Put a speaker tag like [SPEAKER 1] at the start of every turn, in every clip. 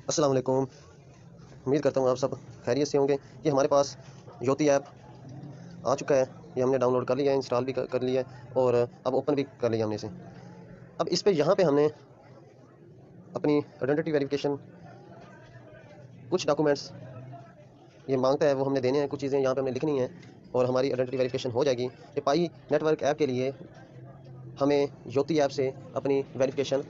[SPEAKER 1] अस्सलाम वालेकुम। उम्मीद करता हूँ आप सब खैरियत से होंगे। ये हमारे पास ज्योति ऐप आ चुका है। ये हमने डाउनलोड कर लिया है, इंस्टॉल भी कर लिया है और अब ओपन भी कर लिया हमने इसे। अब इस पे यहाँ पे हमने अपनी आइडेंटिटी वेरिफिकेशन, कुछ डॉक्यूमेंट्स ये मांगता है वो हमने देने हैं, कुछ चीज़ें यहाँ पे हमने लिखनी है और हमारी आइडेंटिटी वेरिफिकेशन हो जाएगी। ये पाई नेटवर्क ऐप के लिए हमें ज्योति ऐप से अपनी वेरिफिकेशन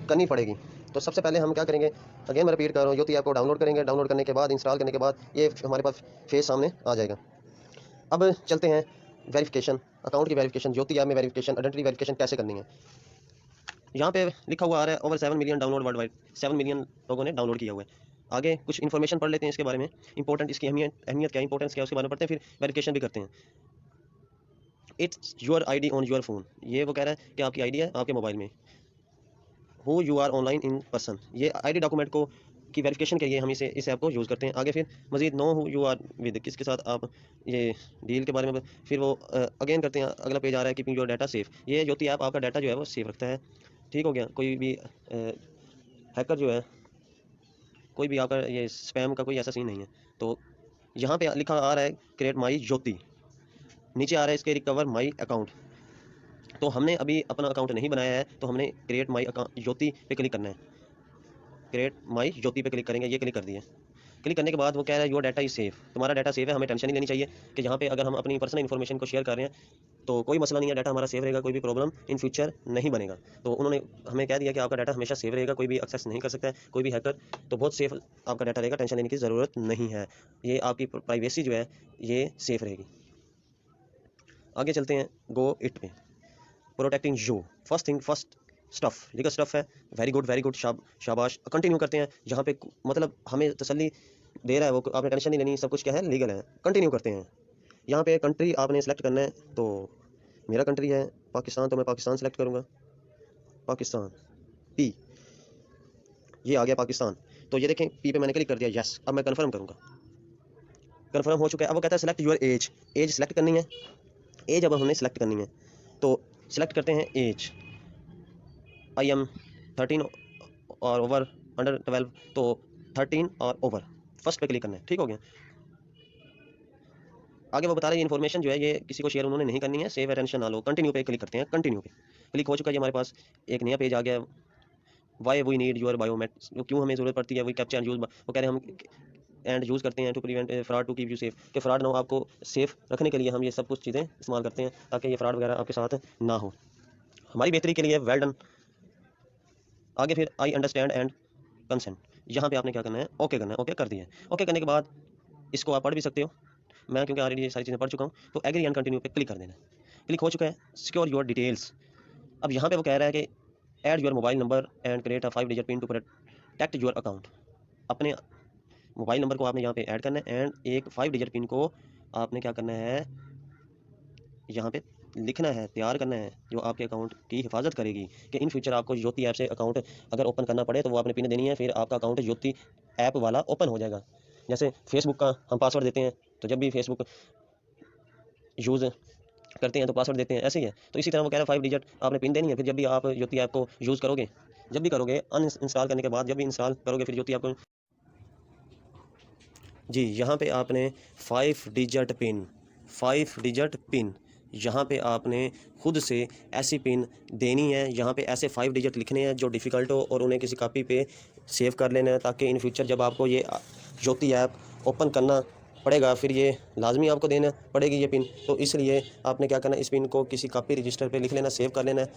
[SPEAKER 1] करनी पड़ेगी। तो सबसे पहले हम क्या करेंगे, अगेन मैं रिपीट कर रहा हूँ, ज्योति ऐप को डाउनलोड करेंगे। डाउनलोड करने के बाद, इंस्टॉल करने के बाद ये हमारे पास फेस सामने आ जाएगा। अब चलते हैं वेरिफिकेशन, अकाउंट की वेरिफिकेशन, ज्योति ऐप में वेरिफिकेशन, आइडेंटिटी वेरिफिकेशन कैसे करनी है। यहाँ पे लिखा हुआ आ रहा है over 7 million download world wide, 7 million लोगों ने डाउनलोड किया हुआ है। आगे कुछ इन्फॉर्मेशन पढ़ लेते हैं इसके बारे में, इंपॉर्टेंट, इसकी अहमियत क्या है, इंपॉर्टेंस क्या है, उसके बारे में पढ़ते हैं, फिर वेरिफिकेशन भी करते हैं। It's your ID on your phone, ये वो कह रहा है कि आपकी आईडी है आपके मोबाइल में। Who you are online in person, ये आईडी डॉक्यूमेंट को की वेरिफिकेशन के लिए हम इस ऐप को यूज़ करते हैं। आगे फिर Majid know who you are with, किसके साथ आप ये डील के बारे में फिर वो अगेन करते हैं। अगला पेज आ रहा है कीपिंग योर डाटा सेफ, ये ज्योति ऐप आपका डाटा जो है वो सेफ रखता है। ठीक हो गया। कोई भी हैकर जो है, कोई भी आपका ये स्पैम का कोई ऐसा सीन नहीं है। तो यहाँ पे लिखा आ रहा है क्रिएट माई ज्योति, नीचे आ रहा है इसके रिकवर माई अकाउंट। तो हमने अभी अपना अकाउंट नहीं बनाया है, तो हमने क्रिएट माई अकाउंट ज्योति पे क्लिक करना है। क्रिएट माई ज्योति पे क्लिक करेंगे, ये क्लिक कर दिया। क्लिक करने के बाद वो कह रहा है योर डाटा इज सेफ, तुम्हारा डाटा सेफ है। हमें टेंशन नहीं लेनी चाहिए कि यहाँ पे अगर हम अपनी पर्सनल इन्फॉर्मेशन को शेयर कर रहे हैं तो कोई मसला नहीं है, डाटा हमारा सेव रहेगा, कोई भी प्रॉब्लम इन फ्यूचर नहीं बनेगा। तो उन्होंने हमें कह दिया कि आपका डाटा हमेशा सेव रहेगा, कोई भी एक्सेस नहीं कर सकता है, कोई भी हैकर, तो बहुत सेफ आपका डाटा रहेगा, टेंशन लेने की ज़रूरत नहीं है। ये आपकी प्राइवेसी जो है ये सेफ रहेगी। आगे चलते हैं गो इट पे, protecting you, first thing first, stuff, legal stuff है, वेरी गुड, शाबाश। कंटिन्यू करते हैं। जहाँ पे मतलब हमें तसल्ली दे रहा है वो, आपने टेंशन नहीं लेनी, सब कुछ क्या है लीगल है। कंटिन्यू करते हैं। यहाँ पे कंट्री आपने सेलेक्ट करना है, तो मेरा कंट्री है पाकिस्तान, तो मैं पाकिस्तान सेलेक्ट करूँगा। पाकिस्तान, पी, ये आ गया पाकिस्तान। तो ये देखें पी पे मैंने क्लिक कर दिया, यस। अब मैं कन्फर्म करूँगा, कन्फर्म हो चुका है। अब वो कहता है select your age, age select करनी है। एज अब हमने सेलेक्ट करनी है, तो सेलेक्ट करते हैं एज। आई एम 13 और ओवर, अंडर 12, तो 13 और ओवर, फर्स्ट पे क्लिक करना है। ठीक हो गया। आगे वो बता रहे हैं इन्फॉर्मेशन जो है ये किसी को शेयर उन्होंने नहीं करनी है, सेव अटेंशन ना लो। कंटिन्यू पे क्लिक करते हैं, कंटिन्यू पे क्लिक हो चुका है। हमारे पास एक नया पेज आ गया। Why we need your biometric, क्यों हमें ज़रूरत पड़ती है वही कैप्चा एंड यूज़, वो कह रहे हैं हम एंड यूज़ करते हैं to prevent fraud, to keep you safe, कि फ्रॉड ना हो, आपको सेफ रखने के लिए हम ये सब कुछ चीज़ें इस्तेमाल करते हैं ताकि ये फ्रॉड वगैरह आपके साथ ना हो, हमारी बेहतरी के लिए। Well done. आगे फिर आई अंडरस्टैंड एंड कंसेंट, यहाँ पे आपने क्या करना है, ओके करना है। ओके कर दिया। ओके करने के बाद इसको आप पढ़ भी सकते हो, मैं क्योंकि ऑलरेडी ये सारी चीज़ें पढ़ चुका हूँ। तो एग्री एंड कंटिन्यू पे क्लिक कर देना। क्लिक हो चुका है। सिक्योर योर डिटेल्स, अब यहाँ पे वो कह रहा है कि add your mobile number and create a 5 digit pin to protect your account. अपने मोबाइल नंबर को आपने यहाँ पे ऐड करना है एंड एक 5 डिजिट पिन को आपने क्या करना है, यहाँ पे लिखना है, तैयार करना है, जो आपके अकाउंट की हिफाजत करेगी कि इन फ्यूचर आपको ज्योति ऐप से अकाउंट अगर ओपन करना पड़े तो वो आपने पिन देनी है, फिर आपका अकाउंट ज्योति ऐप वाला ओपन हो जाएगा। जैसे फेसबुक का हम पासवर्ड देते हैं, तो जब भी फेसबुक यूज़ करते हैं तो पासवर्ड देते हैं, ऐसे ही है। तो इसी तरह वो कह रहा है 5 डिजिट आपने पिन देनी है, फिर जब भी आप ज्योति ऐप को यूज़ करोगे, जब भी करोगे अनइंस्टॉल करने के बाद, जब भी इंस्टॉल करोगे फिर ज्योति ऐप को, जी यहाँ पे आपने 5 डिजिट पिन, 5 डिजिट पिन यहाँ पे आपने खुद से ऐसी पिन देनी है। यहाँ पे ऐसे 5 डिजिट लिखने हैं जो डिफ़िकल्ट हो और उन्हें किसी कॉपी पे सेव कर लेना है, ताकि इन फ्यूचर जब आपको ये ज्योति ऐप ओपन करना पड़ेगा फिर ये लाजमी आपको देना पड़ेगी ये पिन। तो इसलिए आपने क्या करना है, इस पिन को किसी कॉपी रजिस्टर पे लिख लेना, सेव कर लेना है।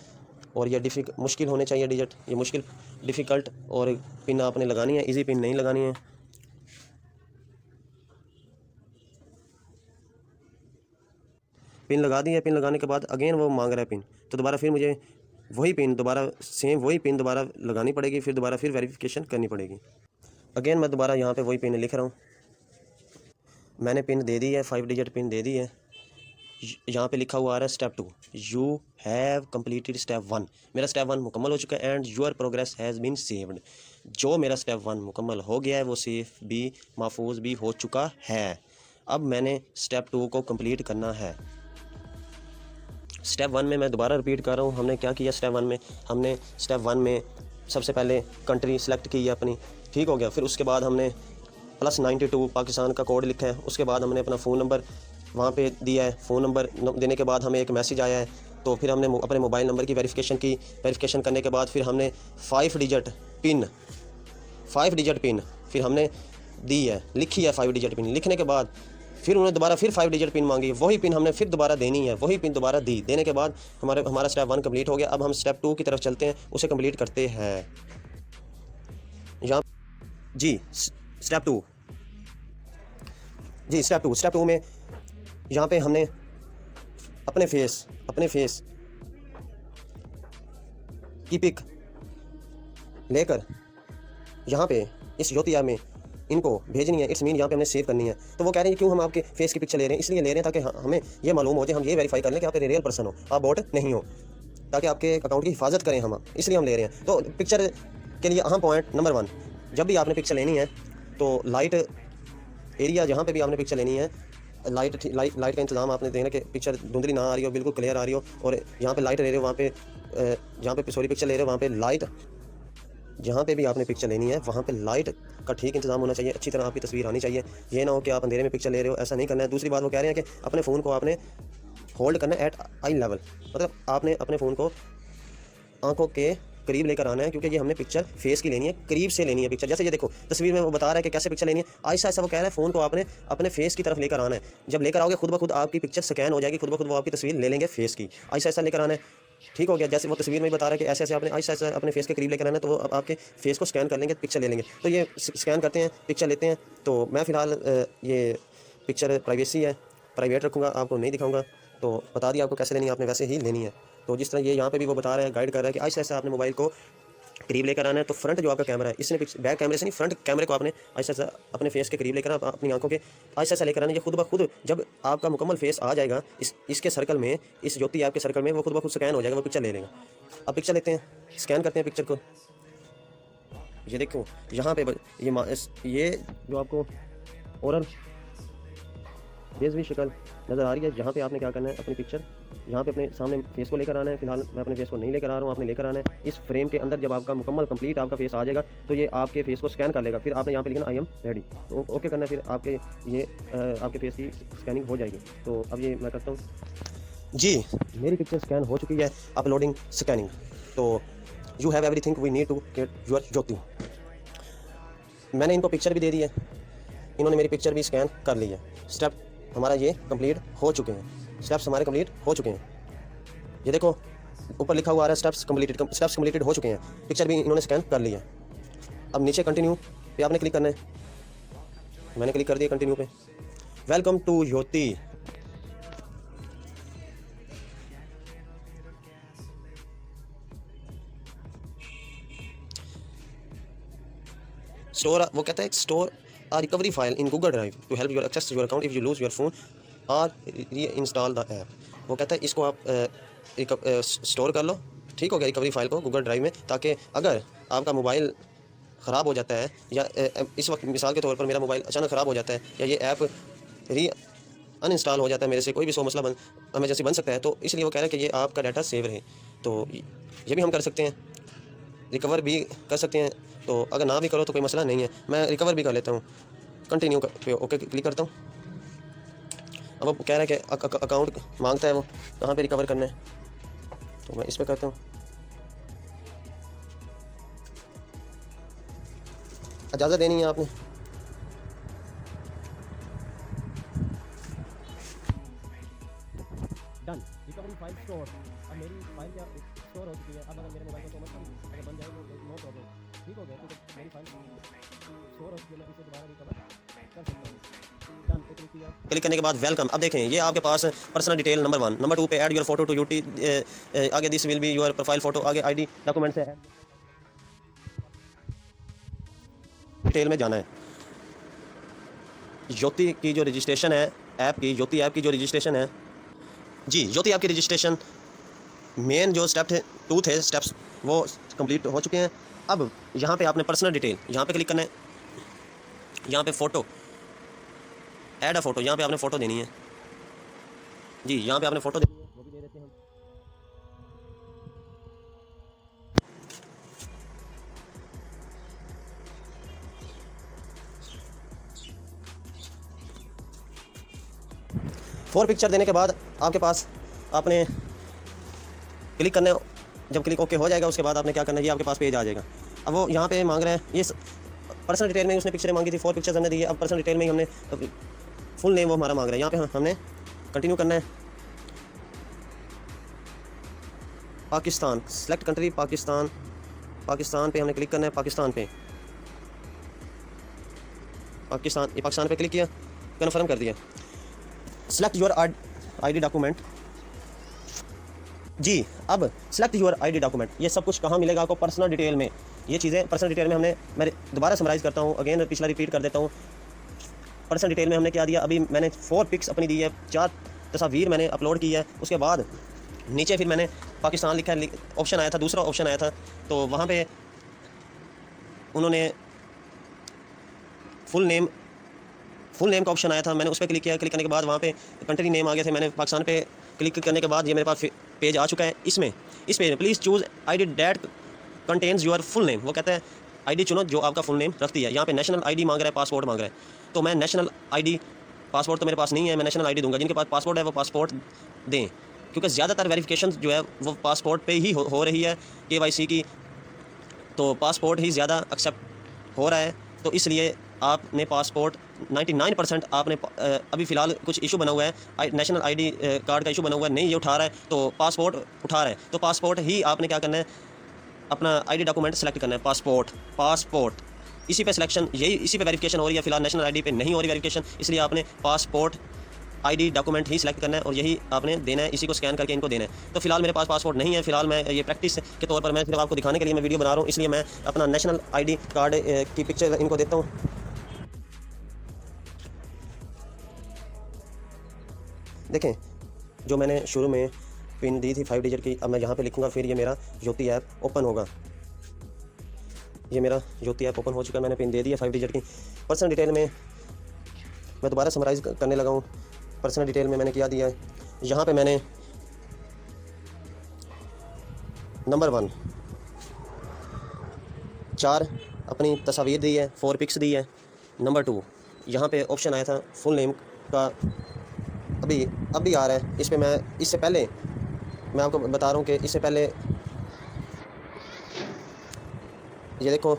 [SPEAKER 1] और ये मुश्किल होने चाहिए डिजिट, ये मुश्किल डिफ़िकल्ट और पिन आपने लगानी है, ईजी पिन नहीं लगानी है। पिन लगा दी है। पिन लगाने के बाद अगेन वो मांग रहा है पिन, तो दोबारा फिर मुझे वही पिन दोबारा सेम वही पिन दोबारा लगानी पड़ेगी, फिर दोबारा फिर वेरिफिकेशन करनी पड़ेगी। अगेन मैं दोबारा यहाँ पे वही पिन लिख रहा हूँ, मैंने पिन दे दी है, 5 डिजिट पिन दे दी है। यहाँ पे लिखा हुआ आ रहा है step 2, you have completed step 1, मेरा स्टेप 1 मुकम्मल हो चुका है and your progress has been saved. जो मेरा स्टेप 1 मुकम्मल हो गया है वो सेफ भी, महफूज भी हो चुका है। अब मैंने स्टेप 2 को कंप्लीट करना है। स्टेप 1 में मैं दोबारा रिपीट कर रहा हूँ, हमने क्या किया स्टेप 1 में, हमने स्टेप 1 में सबसे पहले कंट्री सेलेक्ट की है अपनी, ठीक हो गया। फिर उसके बाद हमने +92 पाकिस्तान का कोड लिखा है। उसके बाद हमने अपना फ़ोन नंबर वहाँ पे दिया है। फ़ोन नंबर देने के बाद हमें एक मैसेज आया है, तो फिर हमने अपने मोबाइल नंबर की वेरिफिकेशन की। वेरिफिकेशन करने के बाद फिर हमने 5 डिजिट पिन फिर हमने दी है, लिखी है 5 डिजिट पिन। लिखने के बाद फिर उन्होंने दोबारा फिर 5 डिजिट पिन मांगी, वही पिन हमने फिर दोबारा देनी है, वही पिन दोबारा दी। देने के बाद हमारा स्टेप 1 कंप्लीट हो गया। अब हम स्टेप 2 की तरफ चलते हैं, उसे कंप्लीट करते हैं। यहाँ जी स्टेप 2 स्टेप टू में यहाँ पे हमने अपने फेस की पिक लेकर यहाँ पे इस ज्योति ऐप में इनको भेजनी है। इट्स मीन यहाँ पे हमने सेव करनी है। तो वो कह रहे हैं क्यों हम आपके फेस की पिक्चर ले रहे हैं, इसलिए ले रहे हैं ताकि हमें ये मालूम हो जाए, हम ये वेरीफाई कर लें कि आप रियल पर्सन हो, आप बॉट नहीं हो, ताकि आपके अकाउंट की हिफाजत करें हम, इसलिए हम ले रहे हैं। तो पिक्चर के लिए अहम पॉइंट नंबर 1, जब भी आपने पिक्चर लेनी है तो लाइट एरिया जहाँ पे भी आपने पिक्चर लेनी है, लाइट का इंतजाम आपने देखना कि पिक्चर धुंधली ना आ रही हो, बिल्कुल क्लियर आ रही हो। और यहाँ पे लाइट ले रहे हो, वहाँ पे जहाँ पे पिक्चर ले रहे हो वहाँ पे लाइट, जहाँ पे भी आपने पिक्चर लेनी है वहाँ पे लाइट का ठीक इंतजाम होना चाहिए, अच्छी तरह आपकी तस्वीर आनी चाहिए। ये ना हो कि आप अंधेरे में पिक्चर ले रहे हो, ऐसा नहीं करना है। दूसरी बात वो कह रहे हैं कि अपने फ़ोन को आपने होल्ड करना है एट आई लेवल, मतलब आपने अपने फ़ोन को आंखों के करीब लेकर आना है, क्योंकि ये हमने पिक्चर फेस की लेनी है, करीब से लेनी है पिक्चर। जैसे ये देखो तस्वीर में वो बता रहा है कि कैसे पिक्चर लेनी है, ऐसा ऐसा वो कह रहा है फ़ोन को आपने अपने फेस की तरफ लेकर आना है। जब लेकर आओगे खुद ब खुद आपकी पिक्चर स्कैन हो जाएगी, खुद ब खुद वो आपकी तस्वीर ले लेंगे फेस की, ऐसा ऐसा लेकर आना है, ठीक हो गया। जैसे वो तस्वीर में बता रहा है कि ऐसे ऐसे आपने ऐसा ऐसा अपने फेस के करीब लेकर आना है, तो वो आपके फेस को स्कैन कर लेंगे, पिक्चर ले लेंगे। तो ये स्कैन करते हैं, पिक्चर लेते हैं। तो मैं फ़िलहाल ये पिक्चर प्राइवेसी है, प्राइवेट रखूँगा, आपको नहीं दिखाऊँगा। तो बता दिया आपको कैसे लेनी है, आपने वैसे ही लेनी है। तो जिस तरह ये यहाँ पे भी वो बता रहा है, गाइड कर रहा है कि ऐसा ऐसा आपने मोबाइल को करीब लेकर आना है। तो फ्रंट जो आपका कैमरा है, इसने बैक कैमरे से नहीं, फ्रंट कैमरे को आपने ऐसा ऐसा अपने फेस के करीब लेकर आना, अपनी आंखों के ऐसा ऐसा लेकर आना। ये खुद ब खुद जब आपका मुकम्मल फेस आ जाएगा इसके सर्कल में, इस ज्योति ऐप के सर्कल में, वो खुद ब खुद स्कैन हो जाएगा, वो पिक्चर ले लेगा। अब पिक्चर लेते हैं, स्कैन करते हैं पिक्चर को। ये देखो यहाँ पे ये जो आपको और बेसवी शक्ल नज़र आ रही है, जहाँ पे आपने क्या करना है, अपनी पिक्चर यहाँ पे अपने सामने फेस को लेकर आना है। फिलहाल मैं अपने फेस को नहीं लेकर आ रहा हूँ, आपने लेकर आना है। इस फ्रेम के अंदर जब आपका मुकम्मल कंप्लीट आपका फेस आ जाएगा, तो ये आपके फेस को स्कैन कर लेगा। फिर आपने यहाँ पे लिखना आई एम रेडी, तो ओके करना है। फिर आपके फेस की स्कैनिंग हो जाएगी। तो अब ये मैं करता हूँ जी, मेरी पिक्चर स्कैन हो चुकी है, अपलोडिंग स्कैनिंग। तो you have everything we need to get your Yoti. मैंने इनको पिक्चर भी दे दी है, इन्होंने मेरी पिक्चर भी स्कैन कर ली है। स्टेप हमारा ये कंप्लीट हो चुके हैं, स्टेप्स हमारे कंप्लीट हो चुके हैं। ये देखो ऊपर लिखा हुआ आ रहा है स्टेप्स कंप्लीटेड हो चुके हैं। पिक्चर भी इन्होंने स्कैन कर लिया। अब नीचे कंटिन्यू पे आपने क्लिक करना है, मैंने क्लिक कर दिया कंटिन्यू पे। Welcome to Jyoti. स्टोर, वो कहता है store a recovery file in Google Drive to help your access your account if you lose your phone or reinstall the app। वो कहता है इसको आप स्टोर कर लो, ठीक हो गया, रिकवरी फाइल को गूगल ड्राइव में, ताकि अगर आपका मोबाइल ख़राब हो जाता है, या इस वक्त मिसाल के तौर पर मेरा मोबाइल अचानक ख़राब हो जाता है, या ये ऐप अनइंस्टॉल हो जाता है मेरे से, कोई भी मसला एमरजेंसी बन सकता है, तो इसलिए वो कह रहे हैं कि ये आपका डाटा सेव रहे। तो ये भी हम कर सकते हैं, रिकवर भी कर सकते हैं। तो अगर ना भी करो तो कोई मसला नहीं है, मैं रिकवर भी कर लेता हूँ। कंटिन्यू पे ओके क्लिक करता हूँ। अब वो कह रहा है कि अकाउंट मांगता है, वो कहाँ पे रिकवर करना है, तो मैं इस पर करता हूँ। इजाज़त देनी है आपने। Done, recovery file store. अब मेरी फाइल क्या स्टोर हो चुकी है। अब अगर मेरे मोबाइल को समझ अगर बन जाए तो नो प्रॉब्लम, ठीक हो गया। तो मेरी फाइल स्टोर हो चुकी है, मैं इसे दोबारा रिकवर कर सकता हूँ। डन पे क्लिक किया, क्लिक करने के बाद वेलकम। अब देखें ये आपके पास पर्सनल डिटेल नंबर 1, नंबर 2 पे add your photo to Yoti, आगे this will be your profile photo, आगे आईडी डॉक्यूमेंट से डिटेल में जाना है। ज्योति की जो रजिस्ट्रेशन है ऐप की, ज्योति ऐप की जो रजिस्ट्रेशन है जी, ज्योति ऐप की रजिस्ट्रेशन मेन जो स्टेप थे 2 थे स्टेप्स, वो कंप्लीट हो चुके हैं। अब यहाँ पे आपने पर्सनल डिटेल यहाँ पे क्लिक करना है, यहाँ पे फ़ोटो ऐड अ फ़ोटो, यहाँ पे आपने फ़ोटो देनी है जी, यहाँ पे आपने फ़ोटो देनी है, वो भी दे देते हैं हम। 4 पिक्चर देने के बाद आपके पास आपने क्लिक करना है। जब क्लिक ओके हो जाएगा उसके बाद आपने क्या करना है, ये आपके पास पेज आ जाएगा। अब वो यहाँ पे मांग रहे हैं, ये पर्सनल डिटेल में उसने पिक्चरें मांगी थी, 4 पिक्चर्स हमने दी है। अब पर्सनल डिटेल में ही हमने फुल नेम वो हमारा मांग रहा है। यहाँ पे हमने कंटिन्यू करना है। पाकिस्तान, सेलेक्ट कंट्री पाकिस्तान, पाकिस्तान पे हमने क्लिक करना है। पाकिस्तान पे क्लिक किया, कन्फर्म कर दिया। Select your ID document. जी, अब सेलेक्ट योर आईडी डॉक्यूमेंट, ये सब कुछ कहाँ मिलेगा आपको? पर्सनल डिटेल में। ये चीज़ें पर्सनल डिटेल में मैं दोबारा समराइज़ करता हूँ, अगेन पिछला रिपीट कर देता हूँ। पर्सनल डिटेल में हमने क्या दिया, अभी मैंने 4 पिक्स अपनी दी है, 4 तस्वीर मैंने अपलोड की है। उसके बाद नीचे फिर मैंने पाकिस्तान लिखा है, ऑप्शन आया था, दूसरा ऑप्शन आया था, तो वहाँ पे उन्होंने फुल नेम का ऑप्शन आया था, मैंने उस पर क्लिक किया। क्लिक करने के बाद वहाँ पे कंट्री नेम आ गए थे। मैंने पाकिस्तान पे क्लिक करने के बाद ये मेरे पास पेज आ चुका है। इस page please choose ID that contains your full name. वो कहता है आईडी चुनो जो आपका फुल नेम रखती है। यहाँ पे नेशनल आईडी मांग रहा है, पासपोर्ट मांग रहा है, तो मैं नेशनल आईडी, पासपोर्ट तो मेरे पास नहीं है, मैं नेशनल आईडी दूंगा। जिनके पास पासपोर्ट है वो पासपोर्ट दें, क्योंकि ज़्यादातर वेरिफिकेशन जो है वो पासपोर्ट पे ही हो रही है, KYC की, तो पासपोर्ट ही ज़्यादा एक्सेप्ट हो रहा है। तो इसलिए आपने पासपोर्ट 99% आपने अभी फ़िलहाल कुछ इशू बना हुआ है, नेशनल आईडी कार्ड का इशू बना हुआ है, नहीं ये उठा रहा है, तो पासपोर्ट उठा रहा है, तो पासपोर्ट ही आपने क्या करना है, अपना आईडी डॉक्यूमेंट सेलेक्ट करना है। पासपोर्ट इसी पे सिलेक्शन, इसी पे वेरिफिकेशन हो रही है फिलहाल, नेशनल आईडी पे नहीं हो रही वेरिफिकेशन, इसलिए आपने पासपोर्ट आईडी डॉक्यूमेंट ही सिलेक्ट करना है और यही आपने देना है, इसी को स्कैन करके इनको देना है। तो फिलहाल मेरे पास पासपोर्ट नहीं है, फिलहाल मैं ये प्रैक्टिस के तौर पर मैं सिर्फ आपको दिखाने के लिए मैं वीडियो बना रहा हूँ, इसलिए मैं अपना नेशनल आईडी कार्ड की पिक्चर इनको देता हूँ। देखें, जो मैंने शुरू में पिन दी थी 5 डिजिट की, अब मैं यहाँ पे लिखूँगा, फिर ये मेरा ज्योति ऐप ओपन होगा। ये मेरा ज्योति ऐप ओपन हो चुका है, मैंने पिन दे दी है 5 डिजिट की। पर्सनल डिटेल में मैं दोबारा समराइज़ करने लगा हूँ। पर्सनल डिटेल में मैंने क्या दिया है, यहाँ पे मैंने नंबर 1 4 अपनी तस्वीर दी है, 4 पिक्स दी है। नंबर 2 यहाँ पे ऑप्शन आया था फुल नेम का, अभी आ रहा है। इस पे मैं इससे पहले मैं आपको बता रहा हूँ कि इससे पहले ये देखो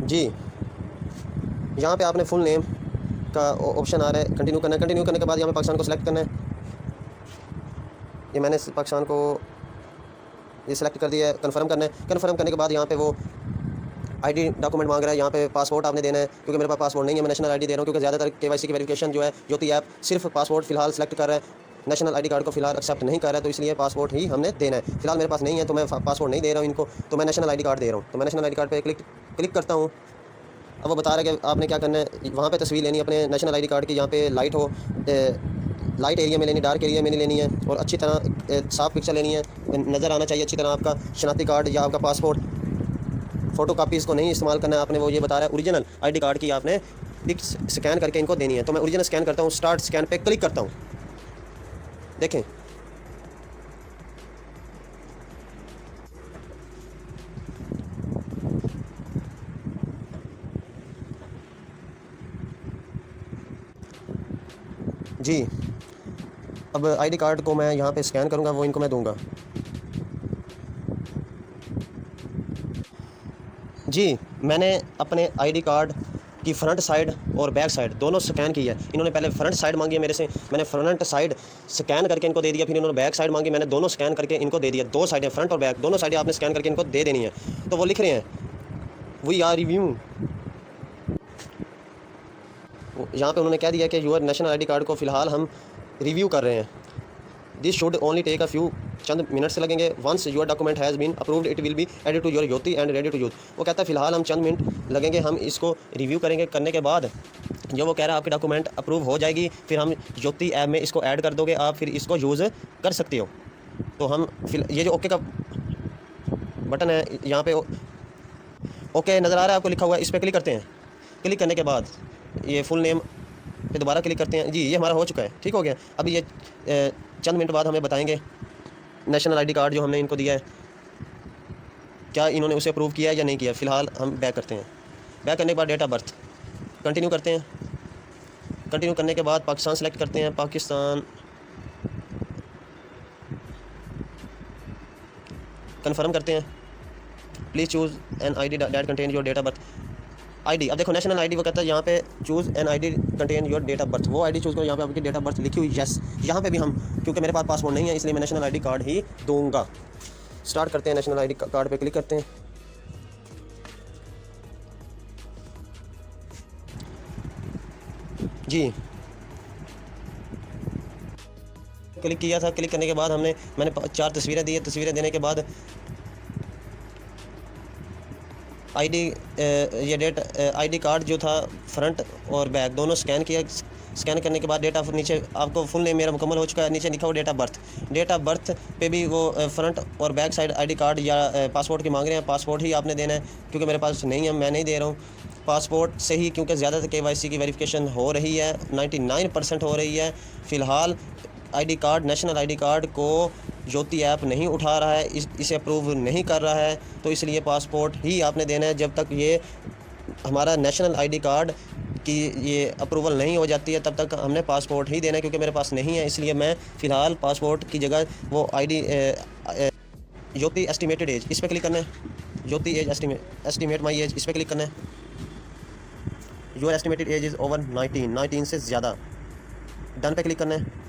[SPEAKER 1] जी, यहाँ पे आपने फुल नेम का ऑप्शन आ रहा है, कंटिन्यू करना है। कंटिन्यू करने के बाद यहाँ पे पाकिस्तान को सिलेक्ट करना है। ये मैंने पाकिस्तान को ये सिलेक्ट कर दिया है, कन्फर्म करना है। कन्फर्म करने के बाद यहाँ पे वो आईडी डॉक्यूमेंट मांग रहा है, यहाँ पे पासपोर्ट आपने देना है, क्योंकि मेरे पास पासपोर्ट नहीं है, मैं नेशनल आईडी दे रहा हूँ, क्योंकि ज़्यादातर KYC की वेरिफिकेशन जो है ज्योति ऐप सिर्फ पासपोर्ट फिलहाल सेलेक्ट कर रहा है, नेशनल आईडी कार्ड को फिलहाल एक्सेप्ट नहीं कर रहा है, तो इसलिए पासपोर्ट ही हमने देना है। फिलहाल मेरे पास नहीं है, तो मैं पासपोर्ट नहीं दे रहा हूँ इनको, तो मैं नेशनल आईडी कार्ड दे रहा हूँ। तो मैं नेशनल आईडी कार्ड पर क्लिक करता हूँ। अब वो बता रहा है कि आपने क्या करना है, वहाँ पे तस्वीर लेनी है अपने नेशनल आईडी कार्ड की, यहाँ पे लाइट लाइट एरिया में लेनी, डार्क एरिया में नहीं लेनी है, और अच्छी तरह साफ पिक्चर लेनी है, नज़र आना चाहिए अच्छी तरह आपका शनाख्ती कार्ड या आपका पासपोर्ट। फ़ोटो कापीज़ को नहीं इस्तेमाल करना है आपने, वो ये बता रहा है। ओरिजिनल आईडी कार्ड की आपने पिक स्कैन करके इनको देनी है, तो मैं ओरिजिनल स्कैन करता हूँ, स्टार्ट स्कैन पे क्लिक करता हूँ। देखें, जी, अब आईडी कार्ड को मैं यहाँ पे स्कैन करूँगा, वो इनको मैं दूँगा। जी, मैंने अपने आईडी कार्ड की फ्रंट साइड और बैक साइड दोनों स्कैन की है। इन्होंने पहले फ्रंट साइड मांगी है मेरे से, मैंने फ्रंट साइड स्कैन करके इनको दे दिया, फिर इन्होंने बैक साइड मांगी, मैंने दोनों स्कैन करके इनको दे दिया। 2 साइडें, फ्रंट और बैक दोनों साइडें आपने स्कैन करके इनको दे देनी है। तो वो लिख रहे हैं वी आर रिव्यू, यहाँ पे उन्होंने कह दिया कि यूर नेशनल आईडी कार्ड को फ़िलहाल हम रिव्यू कर रहे हैं। This should only take a few, चंद मिनट्स लगेंगे। Once your document has been approved it will be added to your Yoti and ready to use. वो कहता है फ़िलहाल हम चंद मिनट लगेंगे, हम इसको रिव्यू करेंगे। करने के बाद जो वो कह रहा है आपकी डॉक्यूमेंट अप्रूव हो जाएगी, फिर हम ज्योति ऐप में इसको ऐड कर दोगे, आप फिर इसको यूज़ कर सकते हो। तो हम फिर ये जो ओके का बटन है यहाँ पे ओके नज़र आ रहा है आपको लिखा हुआ है, इस पर क्लिक करते हैं। क्लिक करने के बाद ये फुल नेम पे दोबारा क्लिक करते हैं। जी, ये हमारा हो चुका है, ठीक हो गया। अभी ये चंद मिनट बाद हमें बताएंगे नेशनल आईडी कार्ड जो हमने इनको दिया है क्या इन्होंने उसे अप्रूव किया है या नहीं किया। फ़िलहाल हम बैक करते हैं। बैक करने के बाद डेट ऑफ बर्थ कंटिन्यू करते हैं। कंटिन्यू करने के बाद पाकिस्तान सेलेक्ट करते हैं, पाकिस्तान कन्फर्म करते हैं। Please choose an ID that contain your date of birth. ID, अब देखो नेशनल ID वो कहता है यहाँ पे choose an ID contain your date of birth, वो ID चूज़ करो, यहाँ पे आपकी डेट ऑफ बर्थ लिखी हुई यस। यहाँ पे भी हम, क्योंकि मेरे पास पासपोर्ट नहीं है इसलिए मैं नेशनल ID कार्ड ही दूंगा। स्टार्ट करते हैं, नेशनल ID कार्ड पे क्लिक करते हैं। जी क्लिक किया था, क्लिक करने के बाद मैंने 4 तस्वीरें दी है। तस्वीरें देने के बाद ID ये डेट ID कार्ड जो था फ्रंट और बैक दोनों स्कैन किया। स्कैन करने के बाद डेट ऑफ, नीचे आपको फुल नेम मेरा मुकम्मल हो चुका है, नीचे लिखा हुआ date of birth. Date of birth पे भी वो फ्रंट और बैक साइड ID कार्ड या पासपोर्ट की मांग रहे हैं। पासपोर्ट ही आपने देना है क्योंकि मेरे पास नहीं है, मैं नहीं दे रहा हूँ पासपोर्ट से ही, क्योंकि ज़्यादातर KYC की वेरिफिकेशन हो रही है, 99% हो रही है। फ़िलहाल ID card, national ID card को ज्योति ऐप नहीं उठा रहा है, इसे अप्रूव नहीं कर रहा है, तो इसलिए पासपोर्ट ही आपने देना है। जब तक ये हमारा नेशनल ID कार्ड की ये अप्रूवल नहीं हो जाती है तब तक हमने पासपोर्ट ही देना है, क्योंकि मेरे पास नहीं है। इसलिए मैं फ़िलहाल पासपोर्ट की जगह वो ID ज्योति एस्टिमेटेड एज, इस पर क्लिक करना है। ज्योति एज एस्टिमेट माई एज, इस पर क्लिक करना है। Your estimated age is over 19 से ज़्यादा, डन पे क्लिक करना है।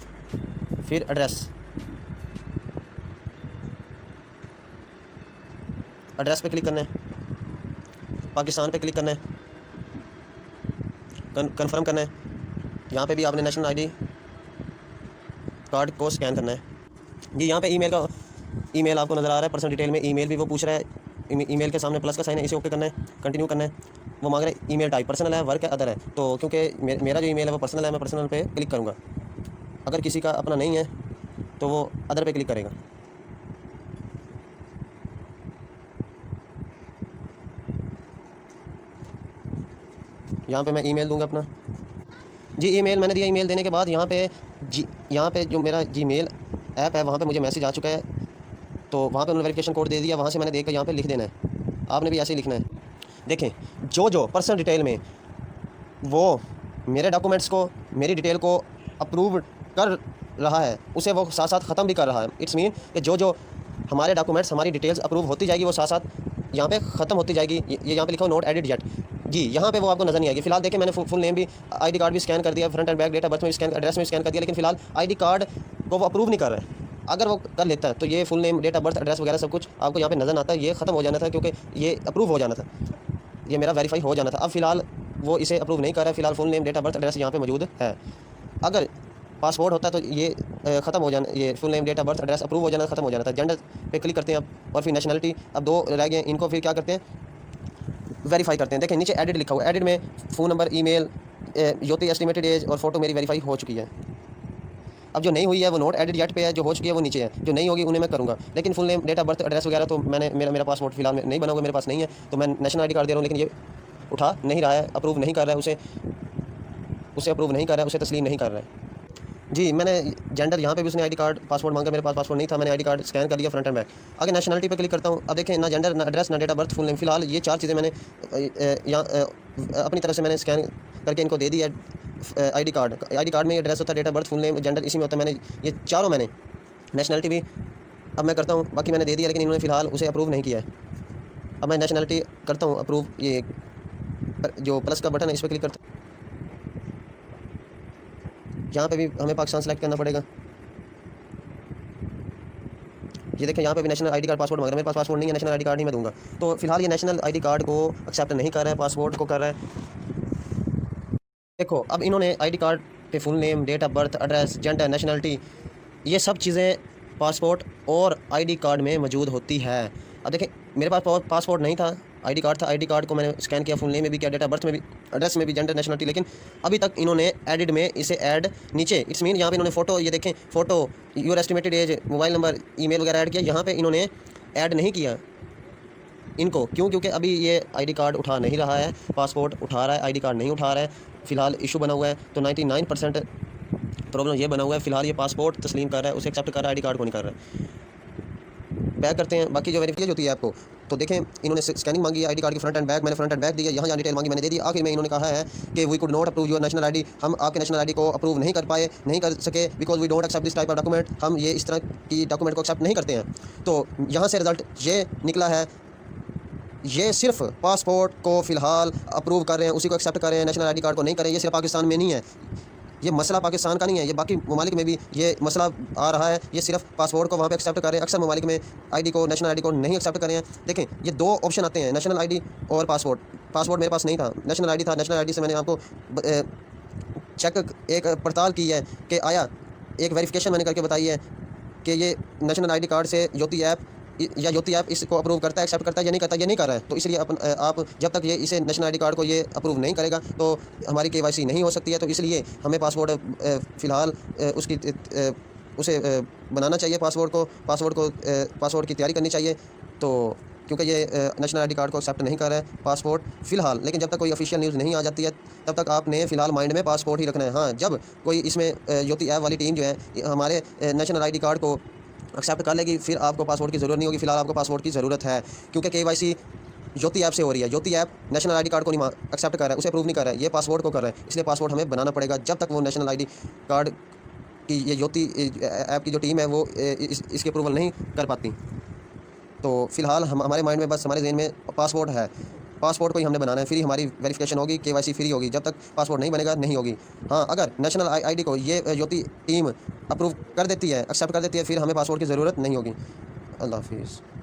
[SPEAKER 1] फिर एड्रेस पे क्लिक करना है, पाकिस्तान पे क्लिक करना है, कन्फर्म करना है। यहाँ पे भी आपने नेशनल ID कार्ड को स्कैन करना है। जी यहाँ पे ईमेल आपको नज़र आ रहा है, पर्सनल डिटेल में ईमेल भी वो पूछ रहा है। ईमेल के सामने प्लस का साइन है, इसे ओके करना है, कंटिन्यू करना है। वो मांग रहा है ईमेल टाइप पर्सनल है, वर्क है, अदर है। तो क्योंकि मेरा जो ईमेल है वो पर्सनल है, मैं पर्सनल पे क्लिक करूँगा। अगर किसी का अपना नहीं है तो वो अदर पे क्लिक करेगा। यहाँ पे मैं ईमेल दूंगा अपना। जी ईमेल मैंने दिया। ईमेल देने के बाद यहाँ पे जो मेरा जीमेल ऐप है वहाँ पे मुझे मैसेज आ चुका है, तो वहाँ पे उन्होंने वेरिफिकेशन कोड दे दिया। वहाँ से मैंने देख कर यहाँ पे लिख देना है। आपने भी ऐसे ही लिखना है। देखें जो पर्सनल डिटेल में वो मेरे डॉक्यूमेंट्स को, मेरी डिटेल को अप्रूव कर रहा है, उसे वो साथ साथ ख़त्म भी कर रहा है। इट्स मीन कि जो हमारे डॉक्यूमेंट्स, हमारी डिटेल्स अप्रूव होती जाएगी, वो साथ साथ यहाँ पे ख़त्म होती जाएगी। ये यहाँ पे लिखा हो नोट एडिट येट। जी यहाँ पे वो आपको नज़र नहीं आएगी। फिलहाल देखिए मैंने फुल नेम भी, ID कार्ड भी स्कैन कर दिया, front and back, date of birth में स्कैन, एड्रेस में स्कैन कर दिया, लेकिन फिलहाल ID कार्ड को वो अप्रूव नहीं कर रहा है। अगर वो कर लेता है तो ये full name, date of birth, address वगैरह सब कुछ आपको यहाँ पे नज़र आता है। ये ख़त्म हो जाना था क्योंकि ये अप्रूव हो जाना था, ये मेरा वेरीफाई हो जाना था। अब फिलहाल वो इसे अप्रूव नहीं कर रहा है। फिलहाल full name, date of birth, address यहाँ पे मौजूद है। अगर पासपोर्ट होता तो ये ख़त्म हो जाना, ये full name, date of birth, address approve हो जाना, ख़त्म हो जाना था। जेंडर पे क्लिक करते हैं अब, और फिर नेशनलिटी, अब 2 रह गए। इनको फिर क्या करते हैं, वेरीफाई करते हैं। देखें नीचे एडिट लिखा हुआ है, एडिट में फ़ोन नंबर, ईमेल, ज्योति एस्टिमेटेड एज और फोटो मेरी वेरीफाई हो चुकी है। अब जो नहीं हुई है वो नोट एडिट येट पे है, जो हो चुकी है वो नीचे है। जो नहीं होगी उन्हें मैं करूँगा, लेकिन full name, date of birth, address वगैरह तो मेरा पासपोर्ट फिलहाल नहीं बना हुआ, मेरे पास नहीं है, तो मैं नेशनल ID कार्ड दे रहा हूँ, लेकिन ये उठा नहीं रहा है, अप्रूव नहीं कर रहा है, उसे अप्रूव नहीं कर रहा है, उसे तस्लीम नहीं कर रहा है। जी मैंने जेंडर, यहाँ पे भी उसने ID कार्ड, पासपोर्ट मांगा, मेरे पास पासपोर्ट नहीं था, मैंने ID कार्ड स्कैन कर लिया फ्रंट एंड बैक। आगे नेशनलिटी पे क्लिक करता हूँ। अब देखें ना जेंडर, ना एड्रेस, ना date of birth, full name. फिलहाल ये 4 चीज़ें मैंने यहाँ अपनी तरफ से मैंने स्कैन करके इनको दे दी है। ID कार्ड में एड्रेस होता है, date of birth, full name, gender इसी में होता है। मैंने ये चारों मैंने, नेशनलिटी भी अब मैं करता हूँ, बाकी मैंने दे दिया, लेकिन इन्होंने फ़िलहाल उसे अप्रूव नहीं किया है। अब मैं नेशनलिटी करता हूँ अप्रूव, ये जो प्लस का बटन है इस पर क्लिक करता हूँ। यहाँ पे भी हमें पाकिस्तान सेलेक्ट करना पड़ेगा। ये देखें यहाँ पे भी नेशनल ID कार्ड, पासपोर्ट मांग रहा है, मेरे पास पासपोर्ट नहीं है, नेशनल ID कार्ड ही मैं दूंगा। तो फिलहाल ये नेशनल ID कार्ड को एक्सेप्ट नहीं कर रहा है, पासपोर्ट को कर रहा है। देखो अब इन्होंने ID कार्ड पे full name, date of birth, address, gender, nationality, ये सब चीज़ें पासपोर्ट और ID कार्ड में मौजूद होती है। अब देखें मेरे पास पासपोर्ट नहीं था, ID कार्ड था। ID कार्ड को मैंने स्कैन किया, फुल नेम में भी किया, डेट ऑफ बर्थ में भी, एड्रेस में भी, जेंडर, नेशनलिटी, लेकिन अभी तक इन्होंने एडिड में इसे ऐड नीचे, इट्स मीन यहाँ पे इन्होंने फ़ोटो, ये देखें photo, your estimated age, mobile number, email वगैरह ऐड किया, यहाँ पे इन्होंने ऐड नहीं किया इनको। क्यों? क्योंकि अभी ये ID कार्ड उठा नहीं रहा है, पासपोर्ट उठा रहा है, ID कार्ड नहीं उठा रहा है। फ़िलहाल इशू बना हुआ है, तो 99% प्रॉब्लम ये बना हुआ है। फ़िलहाल ये पासपोर्ट तस्लीम कर रहा है, उसे एक्सेप्ट कर रहा है, ID कार्ड को नहीं कर रहा है। बैक करते हैं। बाकी जो वेरीफाई होती है आपको तो देखें इन्होंने स्कैनिंग मांगी है आईडी कार्ड की फ्रंट एंड बैक, मैंने फ्रंट एंड बैक दिया, यहाँ डिटेल मांगी मैंने दे दी। आखिर में इन्होंने कहा है कि we could not approve your national ID, हम आपके नेशनल आईडी को अप्रूव नहीं कर पाए, नहीं कर सके, because we don't accept this type of document, हम ये इस तरह की डॉक्यूमेंट को एक्सेप्ट नहीं करते हैं। तो यहाँ से रिजल्ट ये निकला है, ये सिर्फ पासपोर्ट को फ़िलहाल अप्रूव कर रहे हैं, उसी को एक्सेप्ट कर रहे हैं, नेशनल आईडी कार्ड को नहीं कर रहे हैं। ये सिर्फ पाकिस्तान में नहीं है, ये मसला पाकिस्तान का नहीं है, ये बाकी ममालिक में भी ये मसला आ रहा है। ये सिर्फ पासपोर्ट को वहाँ पे एक्सेप्ट कर रहे हैं, अक्सर ममालिक में आईडी को, नेशनल आईडी को नहीं एक्सेप्ट कर रहे हैं। देखें ये दो ऑप्शन आते हैं, नेशनल आईडी और पासपोर्ट। पासपोर्ट मेरे पास नहीं था, नेशनल आईडी था। नेशनल आईडी से मैंने आपको चेक एक पड़ताल की है कि आया, एक वेरिफिकेशन मैंने करके बताई है कि ये नेशनल आईडी कार्ड से योती ऐप या योती ऐप इसको अप्रूव करता है, एक्सेप्ट करता है या नहीं करता, ये नहीं कर रहा है। तो इसलिए आप जब तक ये इसे नेशनल आईडी कार्ड को ये अप्रूव नहीं करेगा तो हमारी केवाईसी नहीं हो सकती है। तो इसलिए हमें पासपोर्ट फ़िलहाल उसे बनाना चाहिए, पासपोर्ट की तैयारी करनी चाहिए। तो क्योंकि ये नेशनल आईडी कार्ड को एक्सेप्ट नहीं कर रहा है पासपोर्ट फ़िलहाल, लेकिन जब तक कोई ऑफिशियल न्यूज़ नहीं आ जाती है तब तक आपने फ़िलहाल माइंड में पासपोर्ट ही रखना है। हाँ, जब कोई इसमें योती ऐप वाली टीम जो है हमारे नेशनल आईडी कार्ड को एक्सेप्ट कर लेगी, फिर आपको पासपोर्ट की ज़रूरत नहीं होगी। फ़िलहाल आपको पासपोर्ट की ज़रूरत है, क्योंकि केवाईसी योती ऐप से हो रही है। योती ऐप नेशनल आईडी कार्ड को नहीं एक्सेप्ट कर रहा है, उसे अप्रूव नहीं कर रहा है, ये पासपोर्ट को कर रहा है। इसलिए पासपोर्ट हमें बनाना पड़ेगा, जब तक वो नेशनल आईडी कार्ड की ये योती ऐप की जो टीम है वो इसकी अप्रूवल नहीं कर पाती। तो फ़िलहाल हमारे माइंड में बस, हमारे जहन में पासपोर्ट है, पासपोर्ट को ही हमने बनाना है, फिर ही हमारी वेरिफिकेशन होगी, केवाईसी फ्री होगी। जब तक पासपोर्ट नहीं बनेगा नहीं होगी। हाँ, अगर नेशनल आईडी को ये योती टीम अप्रूव कर देती है, एक्सेप्ट कर देती है, फिर हमें पासपोर्ट की ज़रूरत नहीं होगी। अल्लाह हाफिज़।